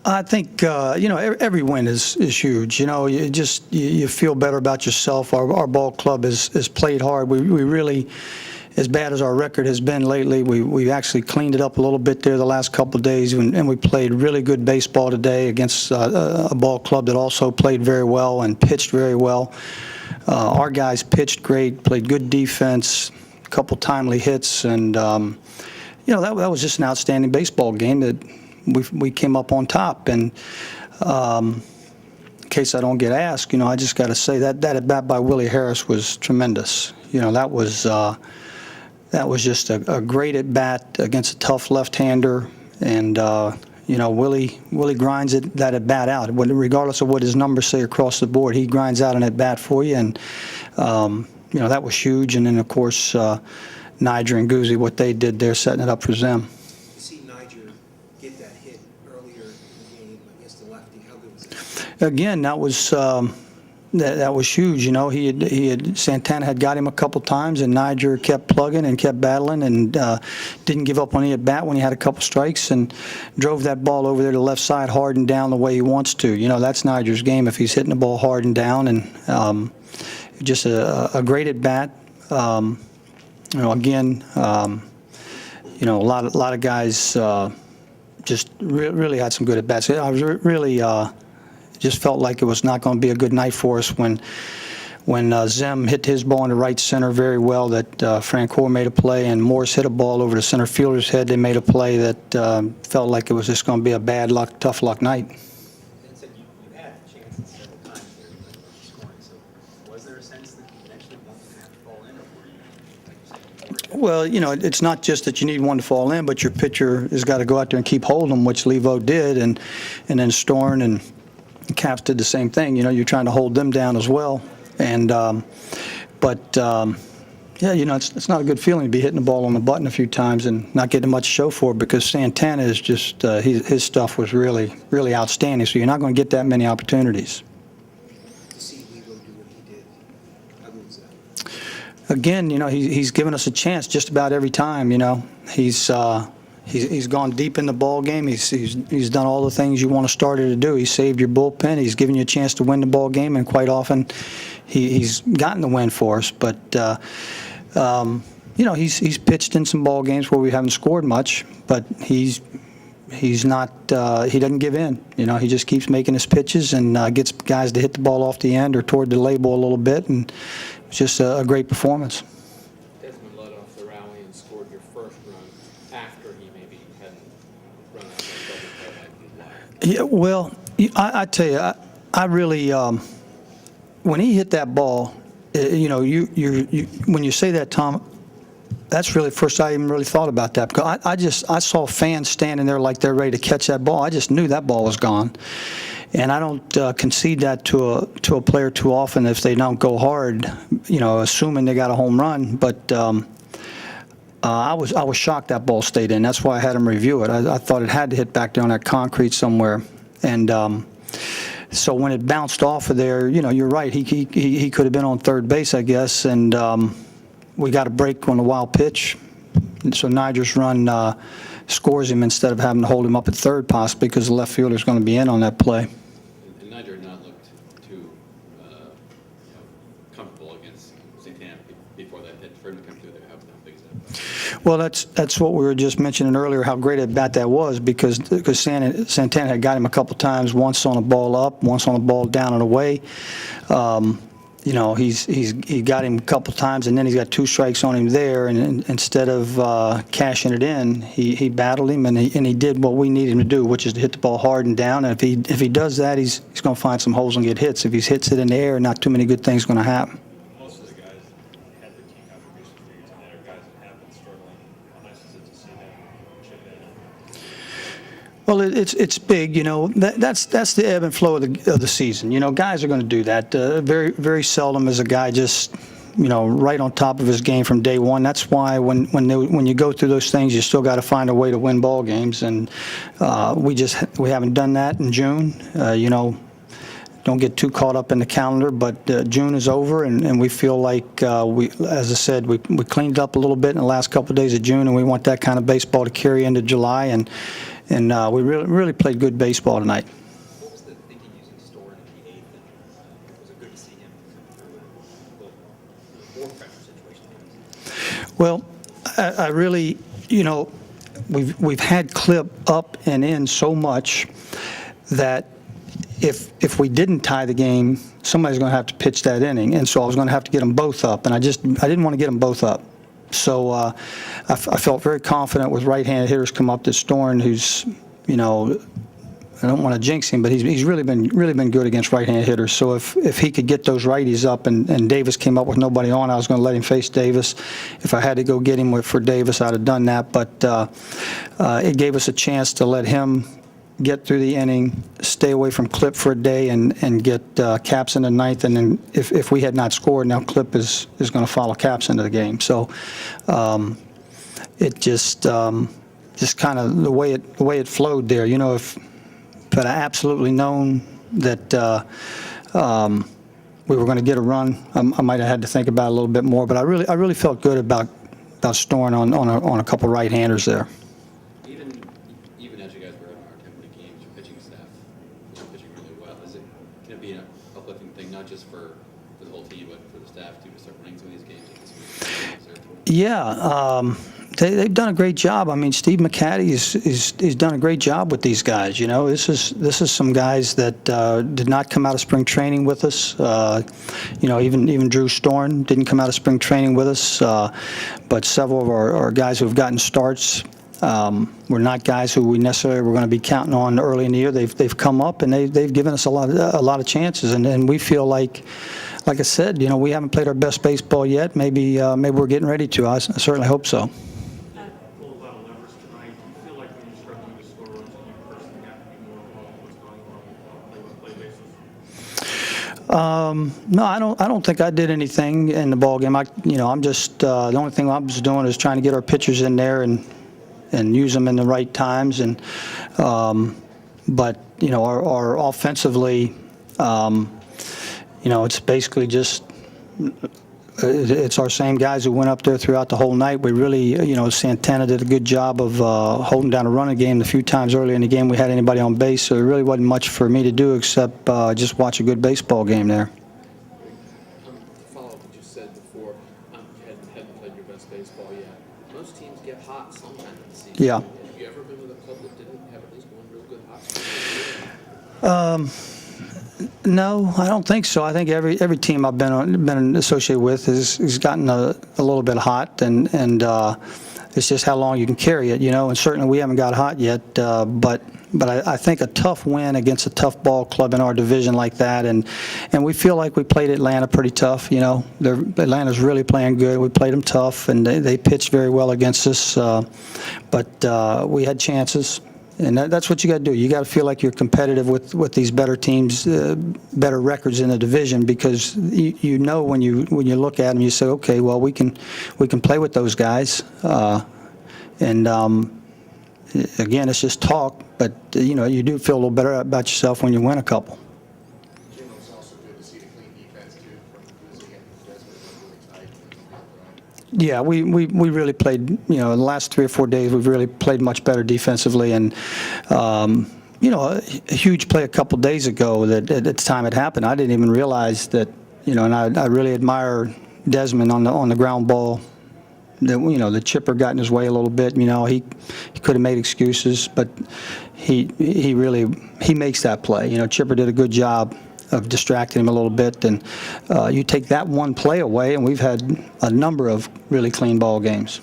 I think every win is huge. You feel better about yourself. Our ball club has played hard. We really, as bad as our record has been lately, we actually cleaned it up a little bit there the last couple of days, and we played really good baseball today against a ball club that also played very well and pitched very well. Our guys pitched great, played good defense, a couple timely hits, and that was just an outstanding baseball game that we came up on top. And in case I don't get asked, I just got to say that at bat by Willie Harris was tremendous. That was just a great at bat against a tough left-hander, and Willie grinds that at bat out. Regardless of what his numbers say across the board, he grinds out an at bat for you, and that was huge. And then of course Niger and Guzzi, what they did there, setting it up for them. You see Niger get that hit earlier in the game against the lefty. How good was that? Again, that was huge. He had Santana had got him a couple times, and Niger kept plugging and kept battling, and didn't give up on the at bat when he had a couple strikes, and drove that ball over there to the left side hard and down the way he wants to. That's Niger's game, if he's hitting the ball hard and down, and just a great at bat. Again, a lot of guys just really had some good at bats. I was really just felt like it was not going to be a good night for us when Zim hit his ball in the right center very well. That Francoeur made a play, and Morris hit a ball over the center fielder's head. They made a play that felt like it was just going to be a bad luck, tough luck night. And said you had chances several times there in scoring. So was there a sense that you eventually wanted to have to fall in, or were you, like you said, Well, it's not just that you need one to fall in, but your pitcher has got to go out there and keep holding them, which Levo did, and then Storn and Caps did the same thing. You're trying to hold them down as well. And it's not a good feeling to be hitting the ball on the button a few times and not getting much show for it, because Santana is just his stuff was really, really outstanding. So you're not going to get that many opportunities. To see Levo do what he did, how good was that? Again, he's given us a chance just about every time. He's gone deep in the ball game. He's done all the things you want a starter to do. He's saved your bullpen. He's given you a chance to win the ball game, and quite often he's gotten the win for us. But he's pitched in some ball games where we haven't scored much, but he's not he doesn't give in. He just keeps making his pitches and gets guys to hit the ball off the end or toward the label a little bit, and it's just a great performance. Desmond led off the rally and scored your first run after he maybe hadn't run out that double play like he'd like. Yeah, well, I tell you, I really when he hit that ball, you when you say that, Tom, that's really the first I even really thought about that, because I saw fans standing there like they're ready to catch that ball. I just knew that ball was gone. And I don't concede that to a player too often if they don't go hard, assuming they got a home run. But I was shocked that ball stayed in. That's why I had him review it. I thought it had to hit back down that concrete somewhere. And so when it bounced off of there, you're right. He could have been on third base, I guess. And we got a break on the wild pitch. And so Niger's run scores him instead of having to hold him up at third, possibly because the left fielder's going to be in on that play. And Niger had not looked too comfortable against Santana before that hit. For him to come through there, how big is that? Well, that's what we were just mentioning earlier, how great a bat that was, because Santana had got him a couple times, once on a ball up, once on a ball down and away. He got him a couple times, and then he's got two strikes on him there, and instead of cashing it in, he battled him, and he did what we need him to do, which is to hit the ball hard and down. And if he does that, he's going to find some holes and get hits. If he hits it in the air, not too many good things are going to happen. Most of the guys that had the key contribution for you tonight are guys that have been struggling. How nice is it to see them chip in? Well, it's big, That's the ebb and flow of the season. Guys are going to do that. Very, very seldom is a guy just, right on top of his game from day one. That's why when you go through those things, you still got to find a way to win ball games, and we haven't done that in June. Don't get too caught up in the calendar, but June is over, and we feel like as I said, we cleaned up a little bit in the last couple of days of June, and we want that kind of baseball to carry into July, and and we really played good baseball tonight. What was the thinking using Storen in the eighth? And was it good to see him through a more pressure situation? Well, I really, we've had Clip up and in so much that if we didn't tie the game, somebody's going to have to pitch that inning, and so I was going to have to get them both up, and I didn't want to get them both up. So I felt very confident with right-handed hitters come up to Storen, who's, I don't want to jinx him, but he's really been good against right-handed hitters. So if he could get those righties up and Davis came up with nobody on, I was going to let him face Davis. If I had to go get him for Davis, I'd have done that. But it gave us a chance to let him get through the inning, stay away from Clip for a day, and get Caps in the ninth. And then if we had not scored, now Clip is going to follow Caps into the game. So it just kind of the way it flowed there. If I'd absolutely known that we were going to get a run, I might have had to think about it a little bit more. But I really felt good about Storen on a couple right-handers there. Even as you guys were having a hard time winning games, your pitching staff was pitching really well. Can it be an uplifting thing, not just for the whole team, but for the staff too, to start winning some of these games at this point? Yeah, they've done a great job. I mean, Steve McCaddy he's done a great job with these guys. This is some guys that did not come out of spring training with us. Even Drew Storen didn't come out of spring training with us. But several of our guys who have gotten starts were not guys who we necessarily were going to be counting on early in the year. They've come up and they've given us a lot of chances, and we feel like I said, we haven't played our best baseball yet. Maybe we're getting ready to. I certainly hope so. Pulled a lot of levers tonight. Do you feel like when you're struggling to score runs, you personally have to be more involved in what's going on on a play-by-play basis? No, I don't think I did anything in the ball game. I'm just the only thing I was doing is trying to get our pitchers in there and use them in the right times. And but our offensively, it's basically just. It's our same guys who went up there throughout the whole night. We really, Santana did a good job of holding down a running game. The few times earlier in the game we had anybody on base, so there really wasn't much for me to do except just watch a good baseball game there. To follow up what you said before, you hadn't played your best baseball yet. Most teams get hot sometime in the season. Yeah. Have you ever been with a club that didn't have at least one real good hot streak? No, I don't think so. I think every team I've been associated with has gotten a little bit hot, and it's just how long you can carry it, And certainly we haven't got hot yet, but I think a tough win against a tough ball club in our division like that, and we feel like we played Atlanta pretty tough. Atlanta's really playing good. We played them tough, and they pitched very well against us, but we had chances. And that's what you got to do. You got to feel like you're competitive with these better teams, better records in the division, because when you look at them, you say, okay, well we can play with those guys. Again, it's just talk, but you do feel a little better about yourself when you win a couple. Jim, it was also good to see the clean defense too from Lizzie and Desmond really tight. Yeah, we really played, the last 3 or 4 days we've really played much better defensively, and a huge play a couple days ago that at the time it happened, I didn't even realize that, and I really admire Desmond on the ground ball. The chipper got in his way a little bit. He could have made excuses, but he makes that play. Chipper did a good job of distracting him a little bit, and you take that one play away, and we've had a number of really clean ball games.